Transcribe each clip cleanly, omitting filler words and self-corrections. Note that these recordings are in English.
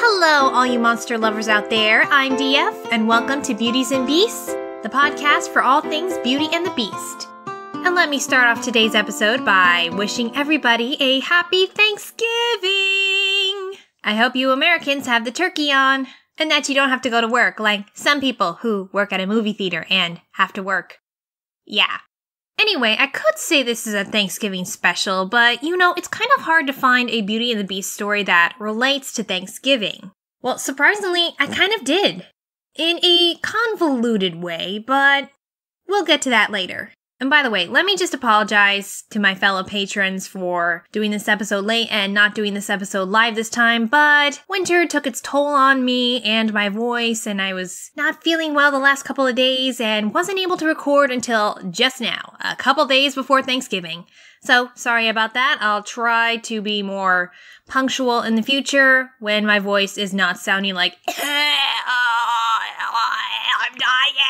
Hello, all you monster lovers out there. I'm DF, and welcome to Beauties and Beasts, the podcast for all things Beauty and the Beast. And let me start off today's episode by wishing everybody a happy Thanksgiving! I hope you Americans have the turkey on, and that you don't have to go to work like some people who work at a movie theater and have to work. Yeah. Anyway, I could say this is a Thanksgiving special, but it's kind of hard to find a Beauty and the Beast story that relates to Thanksgiving. Well, surprisingly, I kind of did. In a convoluted way, but we'll get to that later. And by the way, let me just apologize to my fellow patrons for doing this episode late and not doing this episode live this time, but winter took its toll on me and my voice, and I was not feeling well the last couple of days and wasn't able to record until just now, a couple days before Thanksgiving. So, sorry about that. I'll try to be more punctual in the future when my voice is not sounding like, I'm dying!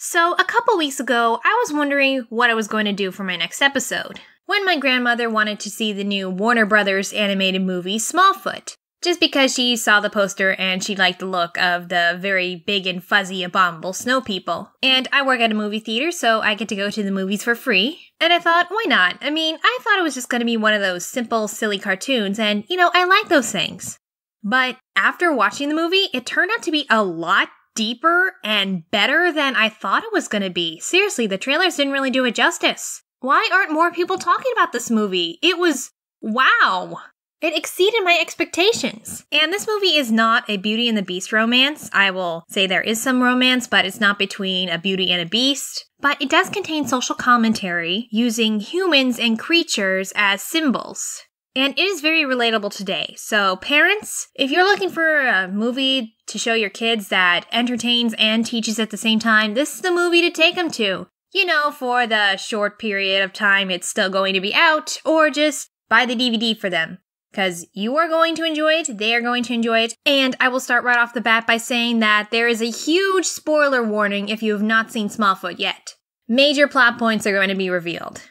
So, a couple weeks ago, I was wondering what I was going to do for my next episode, when my grandmother wanted to see the new Warner Brothers animated movie, Smallfoot, just because she saw the poster and she liked the look of the very big and fuzzy abominable snow people. And I work at a movie theater, so I get to go to the movies for free. And I thought, why not? I thought it was just going to be one of those simple, silly cartoons, and, I like those things. But after watching the movie, it turned out to be a lot deeper and better than I thought it was going to be. Seriously, the trailers didn't really do it justice. Why aren't more people talking about this movie? It was, wow. It exceeded my expectations. And this movie is not a Beauty and the Beast romance. I will say there is some romance, but it's not between a beauty and a beast. But it does contain social commentary using humans and creatures as symbols. And it is very relatable today. So parents, if you're looking for a movie to show your kids that entertains and teaches at the same time, this is the movie to take them to. For the short period of time it's still going to be out, or just buy the DVD for them. Because you are going to enjoy it, they are going to enjoy it, and I will start right off the bat by saying that there is a huge spoiler warning if you have not seen Smallfoot yet. Major plot points are going to be revealed.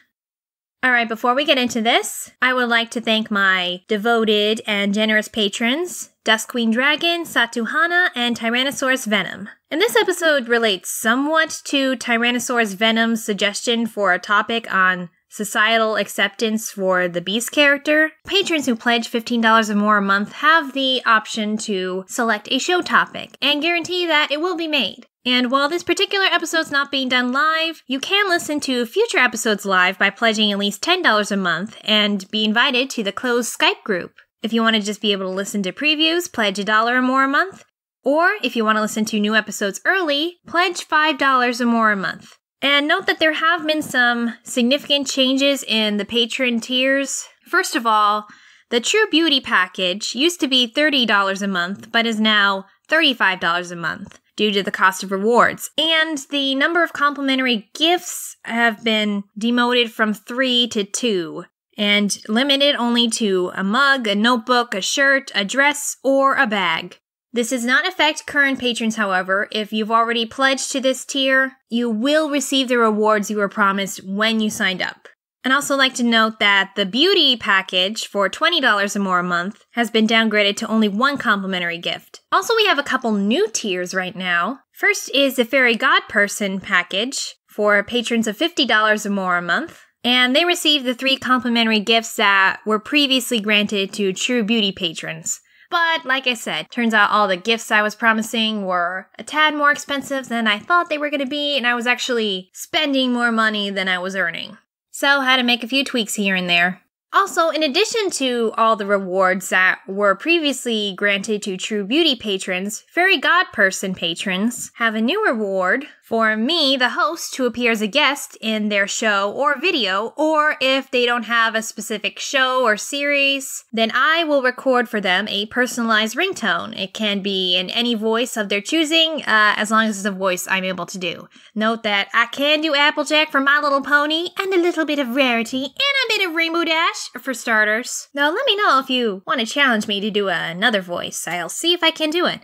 Alright, before we get into this, I would like to thank my devoted and generous patrons, Duskwing Dragon, Satu-Hana, and TyrannosaurusVenom. And this episode relates somewhat to TyrannosaurusVenom's suggestion for a topic on societal acceptance for the Beast character. Patrons who pledge $15 or more a month have the option to select a show topic and guarantee that it will be made. And while this particular episode's not being done live, you can listen to future episodes live by pledging at least $10 a month and be invited to the closed Skype group. If you want to just be able to listen to previews, pledge $1 or more a month. Or if you want to listen to new episodes early, pledge $5 or more a month. And note that there have been some significant changes in the patron tiers. First of all, the True Beauty package used to be $30 a month, but is now $35 a month due to the cost of rewards. And the number of complimentary gifts have been demoted from 3 to 2, and limited only to a mug, a notebook, a shirt, a dress, or a bag. This does not affect current patrons, however. If you've already pledged to this tier, you will receive the rewards you were promised when you signed up. I'd also like to note that the Beauty package for $20 or more a month has been downgraded to only one complimentary gift. Also, we have a couple new tiers right now. First is the Fairy Godperson package for patrons of $50 or more a month. And they receive the 3 complimentary gifts that were previously granted to True Beauty patrons. But, like I said, turns out all the gifts I was promising were a tad more expensive than I thought they were going to be, and I was actually spending more money than I was earning. So, had to make a few tweaks here and there. Also, in addition to all the rewards that were previously granted to True Beauty patrons, Fairy Godperson patrons have a new reward for me, the host, to appear as a guest in their show or video, or if they don't have a specific show or series, then I will record for them a personalized ringtone. It can be in any voice of their choosing, as long as it's a voice I'm able to do. Note that I can do Applejack for My Little Pony, and a little bit of Rarity, and a bit of Rainbow Dash, for starters. Now let me know if you want to challenge me to do another voice. I'll see if I can do it.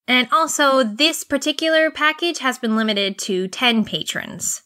And also, this particular package has been limited to 10 patrons.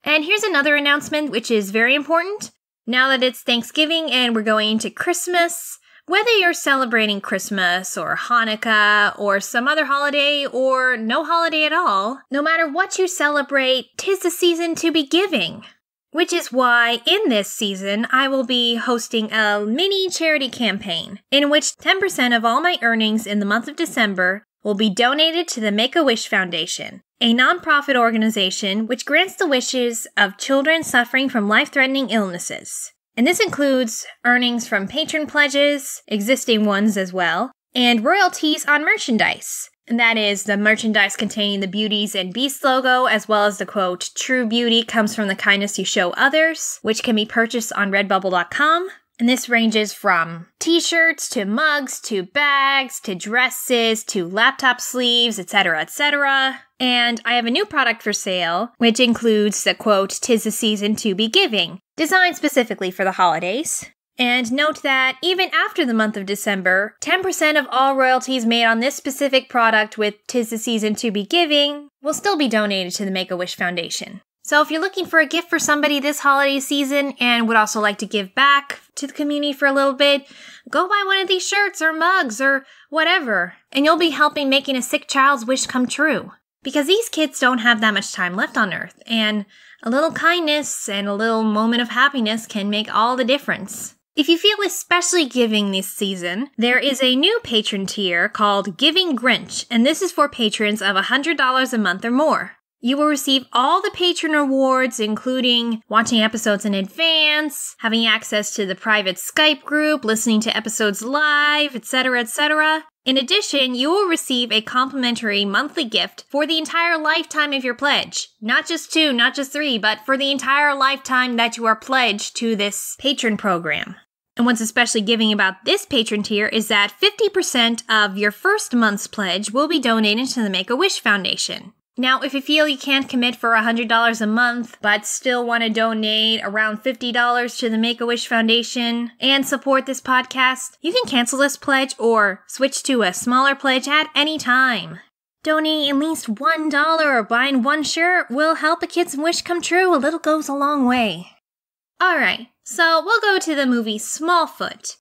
And here's another announcement, which is very important. Now that it's Thanksgiving and we're going into Christmas, Whether you're celebrating Christmas or Hanukkah or some other holiday or no holiday at all, no matter what you celebrate, 'tis the season to be giving. Which is why, in this season, I will be hosting a mini charity campaign in which 10% of all my earnings in the month of December will be donated to the Make-A-Wish Foundation, a nonprofit organization which grants the wishes of children suffering from life-threatening illnesses. And this includes earnings from patron pledges, existing ones as well, and royalties on merchandise. And that is the merchandise containing the Beauties and Beast logo, as well as the quote, "True beauty comes from the kindness you show others," which can be purchased on redbubble.com. And this ranges from t-shirts to mugs to bags to dresses to laptop sleeves, etc., etc. And I have a new product for sale, which includes the quote, "'Tis the season to be giving," designed specifically for the holidays. And note that even after the month of December, 10% of all royalties made on this specific product with "'Tis the season to be giving" will still be donated to the Make-A-Wish Foundation. So if you're looking for a gift for somebody this holiday season and would also like to give back to the community for a little bit, go buy one of these shirts or mugs or whatever, and you'll be helping making a sick child's wish come true. Because these kids don't have that much time left on Earth, and a little kindness and a little moment of happiness can make all the difference. If you feel especially giving this season, there is a new patron tier called Giving Grinch, and this is for patrons of $100 a month or more. You will receive all the patron rewards, including watching episodes in advance, having access to the private Skype group, listening to episodes live, etc., etc. In addition, you will receive a complimentary monthly gift for the entire lifetime of your pledge. Not just 2, not just 3, but for the entire lifetime that you are pledged to this patron program. And what's especially giving about this patron tier is that 50% of your first month's pledge will be donated to the Make-A-Wish Foundation. Now, if you feel you can't commit for $100 a month, but still want to donate around $50 to the Make-A-Wish Foundation and support this podcast, you can cancel this pledge or switch to a smaller pledge at any time. Donating at least $1 or buying one shirt will help a kid's wish come true. A little goes a long way. Alright, so we'll go to the movie Smallfoot.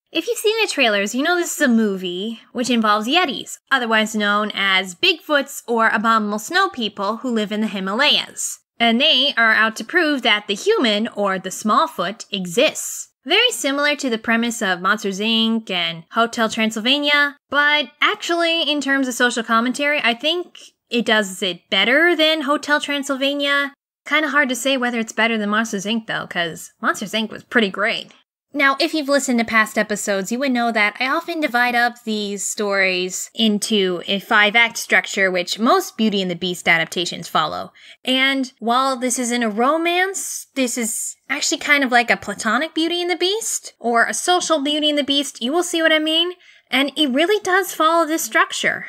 If you've seen the trailers, you know this is a movie which involves Yetis, otherwise known as Bigfoots or abominable snow people who live in the Himalayas. And they are out to prove that the human, or the Smallfoot, exists. Very similar to the premise of Monsters, Inc. and Hotel Transylvania, but actually, in terms of social commentary, I think it does it better than Hotel Transylvania. Kinda hard to say whether it's better than Monsters, Inc. though, because Monsters, Inc. was pretty great. Now, if you've listened to past episodes, you would know that I often divide up these stories into a 5-act structure, which most Beauty and the Beast adaptations follow. And while this isn't a romance, this is actually kind of like a platonic Beauty and the Beast, or a social Beauty and the Beast, you will see what I mean, and it really does follow this structure.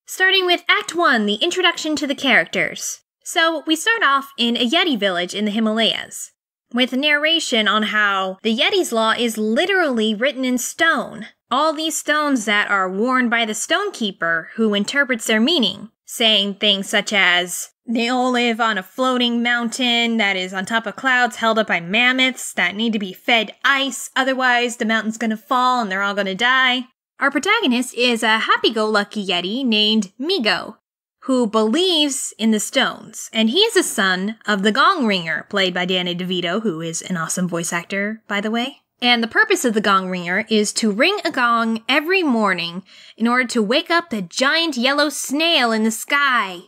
Starting with Act 1, the introduction to the characters. So, we start off in a Yeti village in the Himalayas, with narration on how the Yeti's law is literally written in stone. All these stones that are worn by the stonekeeper who interprets their meaning, saying things such as, they all live on a floating mountain that is on top of clouds held up by mammoths that need to be fed ice, otherwise the mountain's gonna fall and they're all gonna die. Our protagonist is a happy-go-lucky Yeti named Migo, who believes in the stones, and he is a son of the Gong Ringer, played by Danny DeVito, who is an awesome voice actor, by the way. And the purpose of the Gong Ringer is to ring a gong every morning in order to wake up the giant yellow snail in the sky,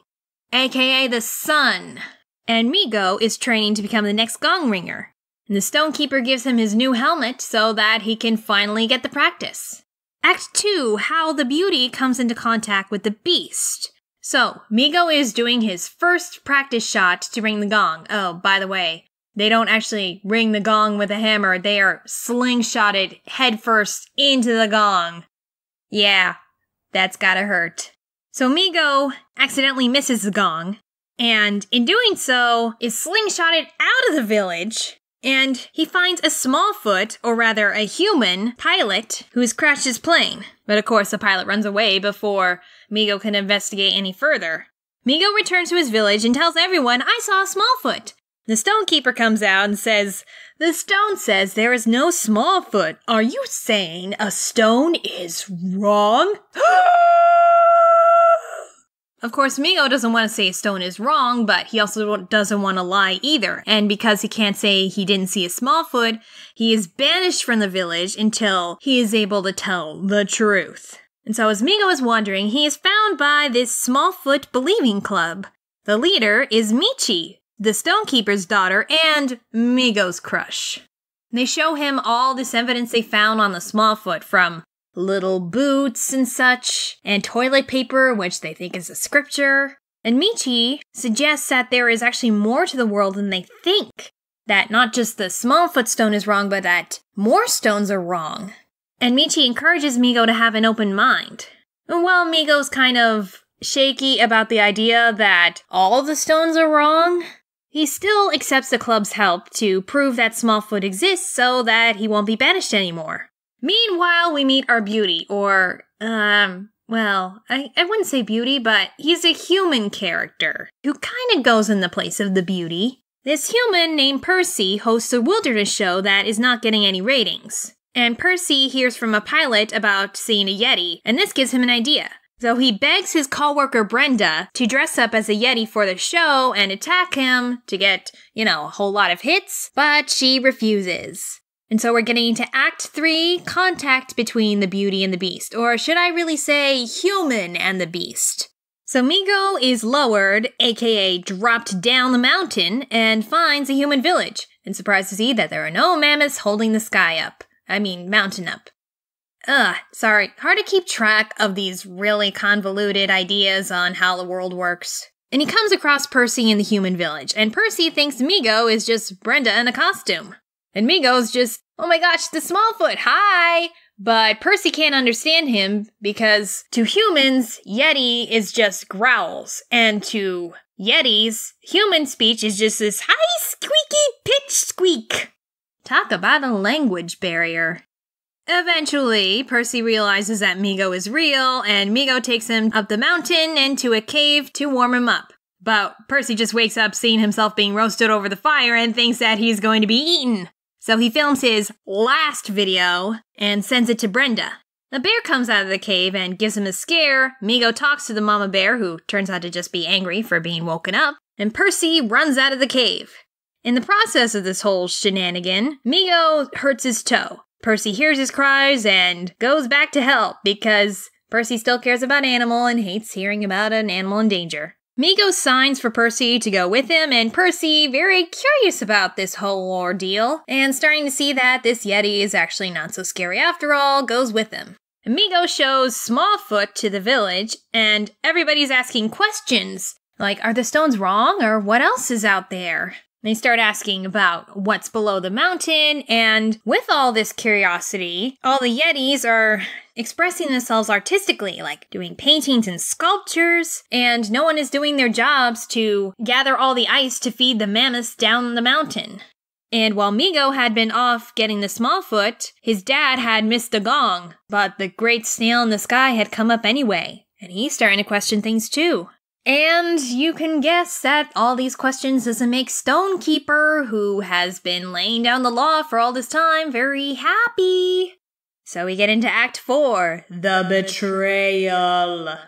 aka the sun. And Migo is training to become the next Gong Ringer, and the stonekeeper gives him his new helmet so that he can finally get the practice. Act 2, how the Beauty comes into contact with the Beast. So, Migo is doing his first practice shot to ring the gong. Oh, by the way, they don't actually ring the gong with a hammer, they are slingshotted headfirst into the gong. Yeah, that's gotta hurt. So Migo accidentally misses the gong, and in doing so, is slingshotted out of the village, and he finds a Smallfoot, or rather a human, pilot who has crashed his plane. But of course the pilot runs away before Migo can investigate any further. Migo returns to his village and tells everyone, I saw a Smallfoot. The Stonekeeper comes out and says, "The stone says there is no Smallfoot. Are you saying a stone is wrong?" Of course, Migo doesn't want to say a stone is wrong, but he also doesn't want to lie either. And because he can't say he didn't see a Smallfoot, he is banished from the village until he is able to tell the truth. And so as Migo is wandering, he is found by this Smallfoot believing club. The leader is Michi, the Stonekeeper's daughter, and Migo's crush. They show him all this evidence they found on the Smallfoot, from little boots and such, and toilet paper, which they think is a scripture. And Michi suggests that there is actually more to the world than they think. That not just the Smallfoot stone is wrong, but that more stones are wrong. And Michi encourages Migo to have an open mind. And while Migo's kind of shaky about the idea that all of the stones are wrong, he still accepts the club's help to prove that Smallfoot exists so that he won't be banished anymore. Meanwhile, we meet our Beauty, or, well, I wouldn't say Beauty, but he's a human character who kind of goes in the place of the Beauty. This human named Percy hosts a wilderness show that is not getting any ratings. And Percy hears from a pilot about seeing a Yeti, and this gives him an idea. So he begs his coworker Brenda to dress up as a Yeti for the show and attack him to get, a whole lot of hits, but she refuses. And so we're getting into Act 3, contact between the Beauty and the Beast, or should I really say human and the Beast. So Migo is lowered, aka dropped down the mountain, and finds a human village, and surprised to see that there are no mammoths holding the mountain up. Sorry, hard to keep track of these really convoluted ideas on how the world works. And he comes across Percy in the human village, and Percy thinks Migo is just Brenda in a costume. And Migo's just, "Oh my gosh, the Smallfoot, hi!" But Percy can't understand him because to humans, Yeti is just growls. And to Yetis, human speech is just this high squeaky pitch squeak. Talk about a language barrier. Eventually, Percy realizes that Migo is real, and Migo takes him up the mountain and to a cave to warm him up. But Percy just wakes up seeing himself being roasted over the fire and thinks that he's going to be eaten. So he films his last video and sends it to Brenda. The bear comes out of the cave and gives him a scare. Migo talks to the mama bear, who turns out to just be angry for being woken up, and Percy runs out of the cave. In the process of this whole shenanigan, Migo hurts his toe. Percy hears his cries and goes back to help because Percy still cares about animal and hates hearing about an animal in danger. Migo signs for Percy to go with him, and Percy, very curious about this whole ordeal, and starting to see that this Yeti is actually not so scary after all, goes with him. Migo shows Smallfoot to the village, and everybody's asking questions, like, are the stones wrong, or what else is out there? They start asking about what's below the mountain, and with all this curiosity, all the Yetis are expressing themselves artistically, like doing paintings and sculptures, and no one is doing their jobs to gather all the ice to feed the mammoths down the mountain. And while Migo had been off getting the Smallfoot, his dad had missed the gong, but the great snail in the sky had come up anyway, and he's starting to question things too. And you can guess that all these questions doesn't make Stonekeeper, who has been laying down the law for all this time, very happy. So we get into Act 4, the betrayal.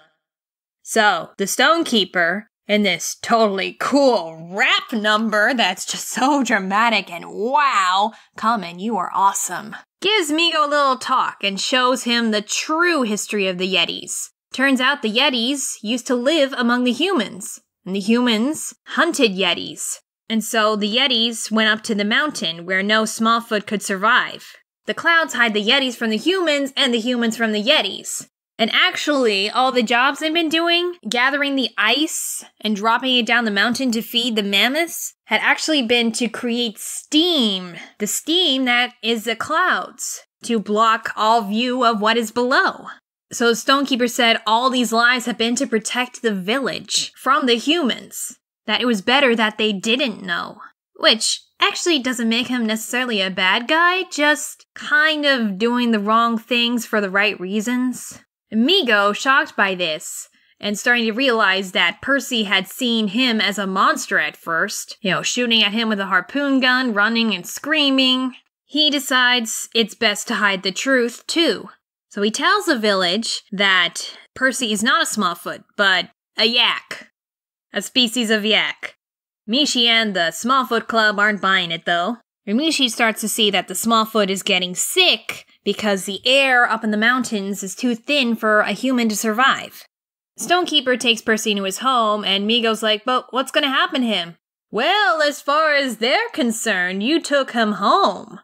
So, the Stonekeeper, in this totally cool rap number that's just so dramatic and wow, Common, you are awesome, gives Migo a little talk and shows him the true history of the Yetis. Turns out the Yetis used to live among the humans, and the humans hunted Yetis. And so the Yetis went up to the mountain where no Smallfoot could survive. The clouds hide the Yetis from the humans and the humans from the Yetis. And actually, all the jobs they've been doing, gathering the ice and dropping it down the mountain to feed the mammoths, had actually been to create steam. The steam that is the clouds, to block all view of what is below. So Stonekeeper said all these lies have been to protect the village from the humans. That it was better that they didn't know. Which actually doesn't make him necessarily a bad guy, just kind of doing the wrong things for the right reasons. Migo, shocked by this, and starting to realize that Percy had seen him as a monster at first, shooting at him with a harpoon gun, running and screaming, he decides it's best to hide the truth, too. So he tells the village that Percy is not a Smallfoot, but a yak. A species of yak. Mishi and the Smallfoot Club aren't buying it, though. Mishi starts to see that the Smallfoot is getting sick because the air up in the mountains is too thin for a human to survive. Stonekeeper takes Percy into his home, and Migo's like, but what's gonna happen to him? Well, as far as they're concerned, you took him home.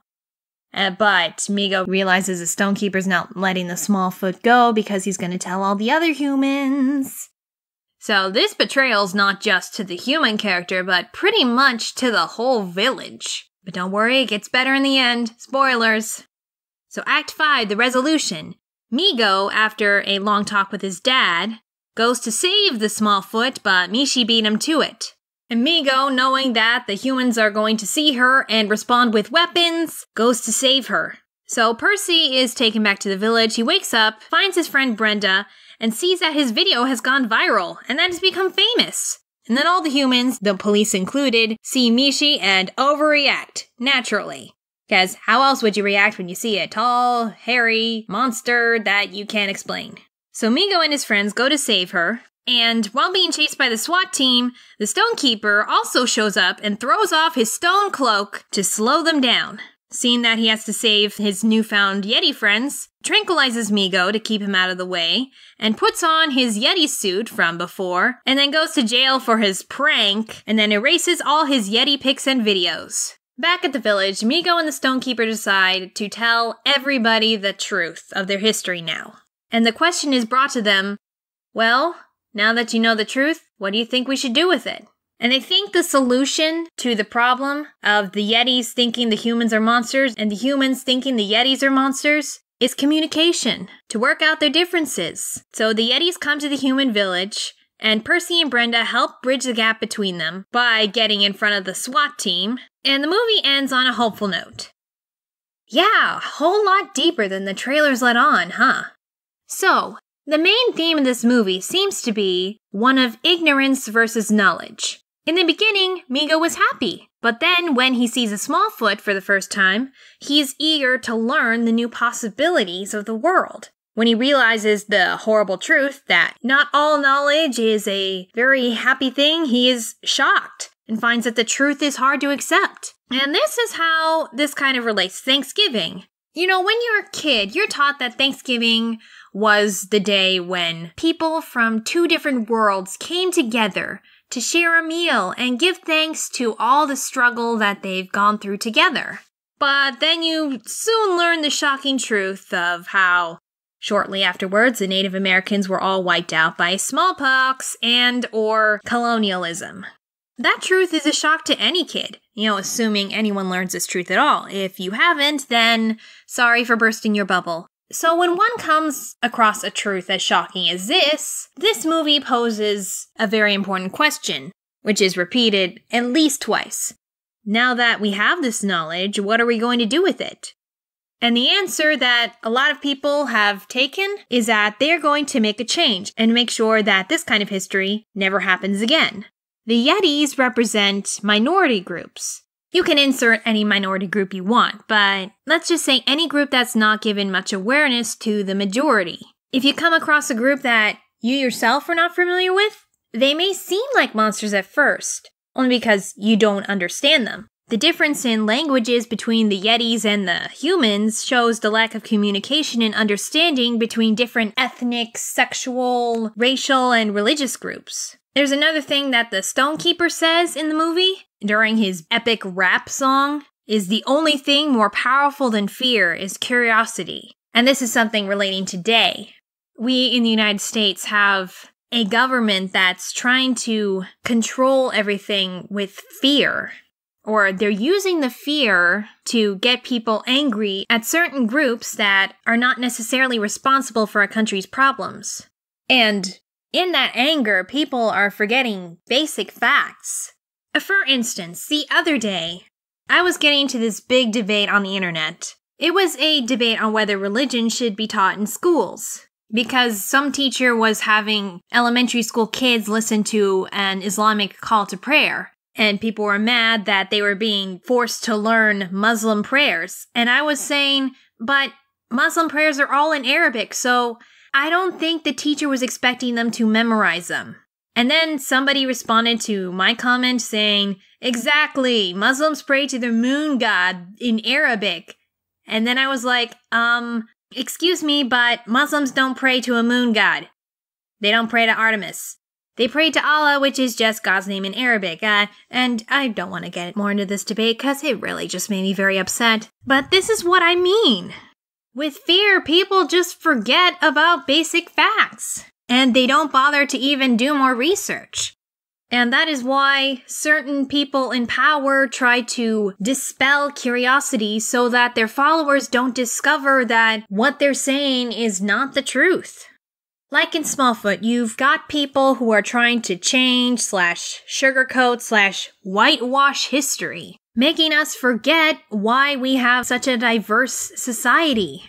But Migo realizes the Stonekeeper's not letting the Smallfoot go because he's gonna tell all the other humans. So this betrayal's not just to the human character, but pretty much to the whole village. But don't worry, it gets better in the end. Spoilers. So Act 5, the resolution. Migo, after a long talk with his dad, goes to save the Smallfoot, but Mishi beat him to it. And Migo, knowing that the humans are going to see her and respond with weapons, goes to save her. So Percy is taken back to the village. He wakes up, finds his friend Brenda, and sees that his video has gone viral, and that has become famous. And then all the humans, the police included, see Mishi and overreact, naturally. Because how else would you react when you see a tall, hairy monster that you can't explain? So Migo and his friends go to save her, and while being chased by the SWAT team, the Stonekeeper also shows up and throws off his stone cloak to slow them down. Seeing that he has to save his newfound Yeti friends, tranquilizes Migo to keep him out of the way, and puts on his Yeti suit from before, and then goes to jail for his prank, and then erases all his Yeti pics and videos. Back at the village, Migo and the Stonekeeper decide to tell everybody the truth of their history now. And the question is brought to them, well, now that you know the truth, what do you think we should do with it? And they think the solution to the problem of the Yetis thinking the humans are monsters and the humans thinking the Yetis are monsters is communication, to work out their differences. So the Yetis come to the human village, and Percy and Brenda help bridge the gap between them by getting in front of the SWAT team, and the movie ends on a hopeful note. Yeah, a whole lot deeper than the trailers let on, huh? So, the main theme of this movie seems to be one of ignorance versus knowledge. In the beginning, Migo was happy, but then when he sees a Smallfoot for the first time, he's eager to learn the new possibilities of the world. When he realizes the horrible truth that not all knowledge is a very happy thing, he is shocked and finds that the truth is hard to accept. And this is how this kind of relates to Thanksgiving. When you're a kid, you're taught that Thanksgiving was the day when people from two different worlds came together to share a meal and give thanks to all the struggle that they've gone through together. But then you soon learn the shocking truth of how, shortly afterwards, the Native Americans were all wiped out by smallpox and/or colonialism. That truth is a shock to any kid, assuming anyone learns this truth at all. If you haven't, then sorry for bursting your bubble. So when one comes across a truth as shocking as this movie poses a very important question, which is repeated at least twice. Now that we have this knowledge, what are we going to do with it? And the answer that a lot of people have taken is that they're going to make a change and make sure that this kind of history never happens again. The Yetis represent minority groups. You can insert any minority group you want, but let's just say any group that's not given much awareness to the majority. If you come across a group that you yourself are not familiar with, they may seem like monsters at first, only because you don't understand them. The difference in languages between the Yetis and the humans shows the lack of communication and understanding between different ethnic, sexual, racial, and religious groups. There's another thing that the Stonekeeper says in the movie during his epic rap song is the only thing more powerful than fear is curiosity. And this is something relating today. We in the United States have a government that's trying to control everything with fear. Or they're using the fear to get people angry at certain groups that are not necessarily responsible for a country's problems. And in that anger, people are forgetting basic facts. For instance, the other day, I was getting into this big debate on the internet. It was a debate on whether religion should be taught in schools. because some teacher was having elementary school kids listen to an Islamic call to prayer. And people were mad that they were being forced to learn Muslim prayers. And I was saying, but Muslim prayers are all in Arabic, so I don't think the teacher was expecting them to memorize them. And then somebody responded to my comment saying, exactly, Muslims pray to the moon god in Arabic. And then I was like, excuse me, but Muslims don't pray to a moon god. They don't pray to Artemis. They pray to Allah, which is just God's name in Arabic. And I don't want to get more into this debate because it really just made me very upset. But this is what I mean. With fear, people just forget about basic facts. And they don't bother to even do more research. And that is why certain people in power try to dispel curiosity so that their followers don't discover that what they're saying is not the truth. Like in Smallfoot, you've got people who are trying to change / sugarcoat / whitewash history, making us forget why we have such a diverse society.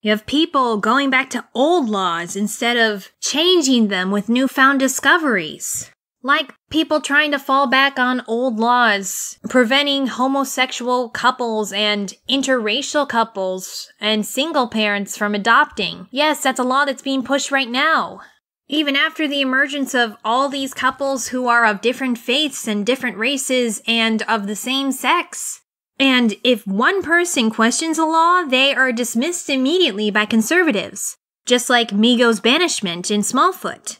You have people going back to old laws instead of changing them with newfound discoveries. Like people trying to fall back on old laws, preventing homosexual couples and interracial couples and single parents from adopting. Yes, that's a law that's being pushed right now. Even after the emergence of all these couples who are of different faiths and different races and of the same sex. And if one person questions a law, they are dismissed immediately by conservatives, just like Migo's banishment in Smallfoot.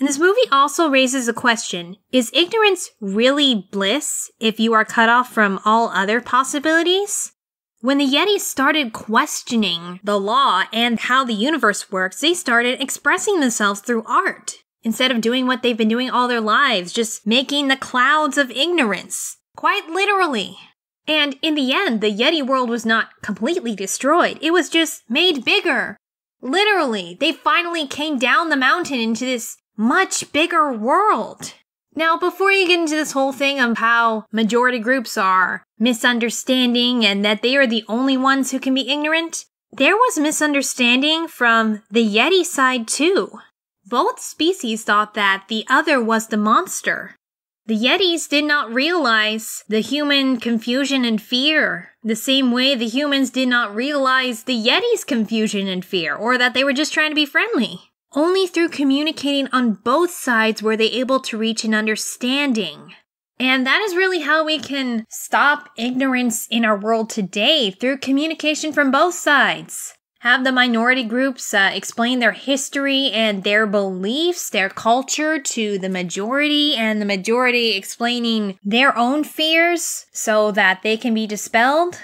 And this movie also raises a question, is ignorance really bliss if you are cut off from all other possibilities? When the Yetis started questioning the law and how the universe works, they started expressing themselves through art, instead of doing what they've been doing all their lives, just making the clouds of ignorance, quite literally. And in the end, the Yeti world was not completely destroyed. It was just made bigger. Literally, they finally came down the mountain into this much bigger world. Now, before you get into this whole thing of how majority groups are misunderstanding and that they are the only ones who can be ignorant, there was misunderstanding from the Yeti side too. Both species thought that the other was the monster. The Yetis did not realize the human confusion and fear, the same way the humans did not realize the Yetis' confusion and fear, or that they were just trying to be friendly. Only through communicating on both sides were they able to reach an understanding. And that is really how we can stop ignorance in our world today, through communication from both sides. Have the minority groups explain their history and their beliefs, their culture to the majority, and the majority explaining their own fears so that they can be dispelled.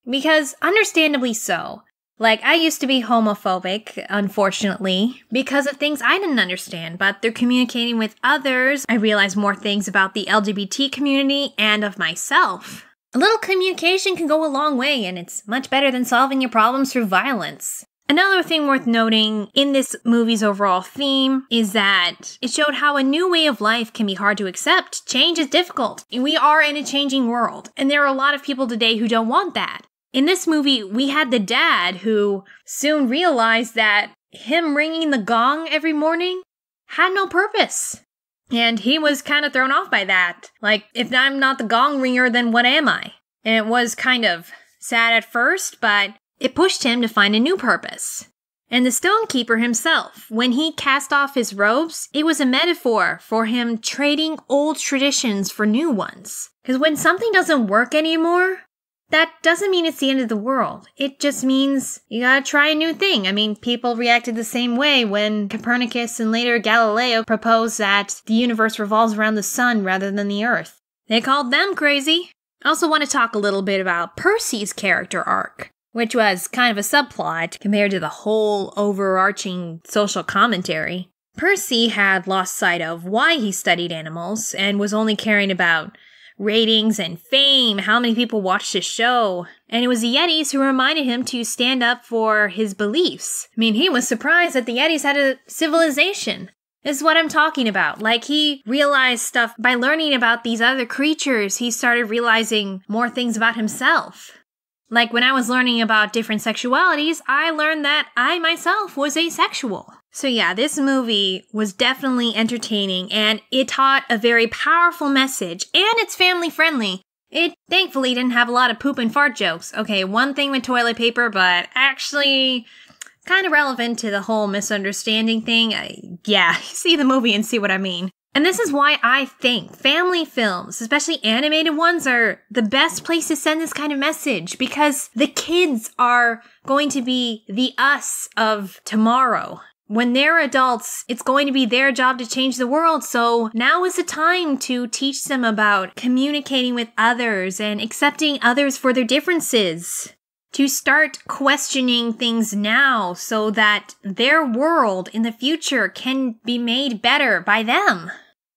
Because understandably so. Like, I used to be homophobic, unfortunately, because of things I didn't understand, but through communicating with others, I realized more things about the LGBT community and of myself. A little communication can go a long way, and it's much better than solving your problems through violence. Another thing worth noting in this movie's overall theme is that it showed how a new way of life can be hard to accept. Change is difficult. We are in a changing world, and there are a lot of people today who don't want that. In this movie, we had the dad who soon realized that him ringing the gong every morning had no purpose. And he was kind of thrown off by that. Like, if I'm not the gong ringer, then what am I? And it was kind of sad at first, but it pushed him to find a new purpose. And the stonekeeper himself, when he cast off his robes, it was a metaphor for him trading old traditions for new ones. Because when something doesn't work anymore, that doesn't mean it's the end of the world. It just means you gotta try a new thing. I mean, people reacted the same way when Copernicus and later Galileo proposed that the universe revolves around the sun rather than the earth. They called them crazy. I also want to talk a little bit about Percy's character arc, which was kind of a subplot compared to the whole overarching social commentary. Percy had lost sight of why he studied animals and was only caring about ratings and fame, how many people watched his show. And it was the Yetis who reminded him to stand up for his beliefs. I mean, he was surprised that the Yetis had a civilization. This is what I'm talking about. Like, he realized stuff by learning about these other creatures. He started realizing more things about himself. Like, when I was learning about different sexualities, I learned that I myself was asexual. So yeah, this movie was definitely entertaining, and it taught a very powerful message, and it's family friendly. It thankfully didn't have a lot of poop and fart jokes. Okay, one thing with toilet paper, but actually kind of relevant to the whole misunderstanding thing. Yeah, see the movie and see what I mean. And this is why I think family films, especially animated ones, are the best place to send this kind of message, because the kids are going to be the us of tomorrow. When they're adults, it's going to be their job to change the world, so now is the time to teach them about communicating with others and accepting others for their differences. To start questioning things now so that their world in the future can be made better by them.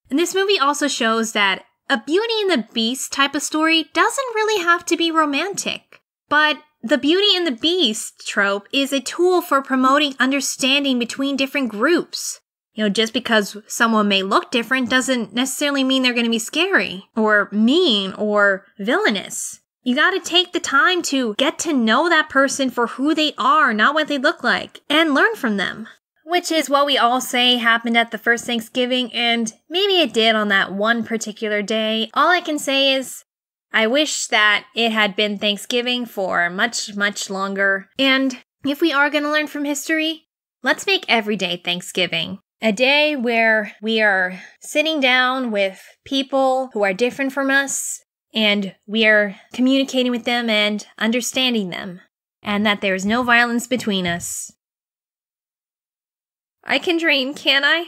And this movie also shows that a Beauty and the Beast type of story doesn't really have to be romantic, but the Beauty and the Beast trope is a tool for promoting understanding between different groups. You know, just because someone may look different doesn't necessarily mean they're going to be scary, or mean, or villainous. You gotta take the time to get to know that person for who they are, not what they look like, and learn from them. Which is what we all say happened at the first Thanksgiving, and maybe it did on that one particular day. All I can say is, I wish that it had been Thanksgiving for much, much longer. And if we are gonna learn from history, let's make every day Thanksgiving. A day where we are sitting down with people who are different from us, and we are communicating with them and understanding them, and that there is no violence between us. I can dream, can't I?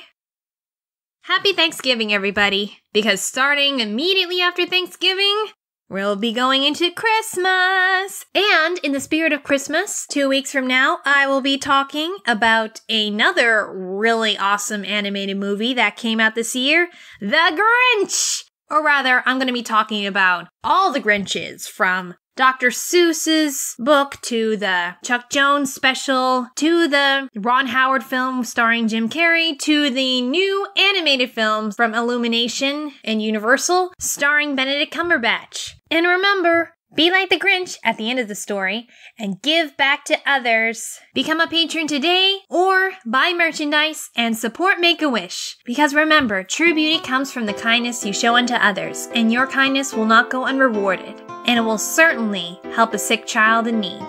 Happy Thanksgiving, everybody, because starting immediately after Thanksgiving, we'll be going into Christmas. And in the spirit of Christmas, 2 weeks from now, I will be talking about another really awesome animated movie that came out this year, The Grinch! Or rather, I'm going to be talking about all the Grinches, from Dr. Seuss's book to the Chuck Jones special, to the Ron Howard film starring Jim Carrey, to the new animated film from Illumination and Universal starring Benedict Cumberbatch. And remember, be like the Grinch at the end of the story and give back to others. Become a patron today or buy merchandise and support Make-A-Wish. Because remember, true beauty comes from the kindness you show unto others, and your kindness will not go unrewarded. And it will certainly help a sick child in need.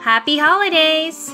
Happy holidays!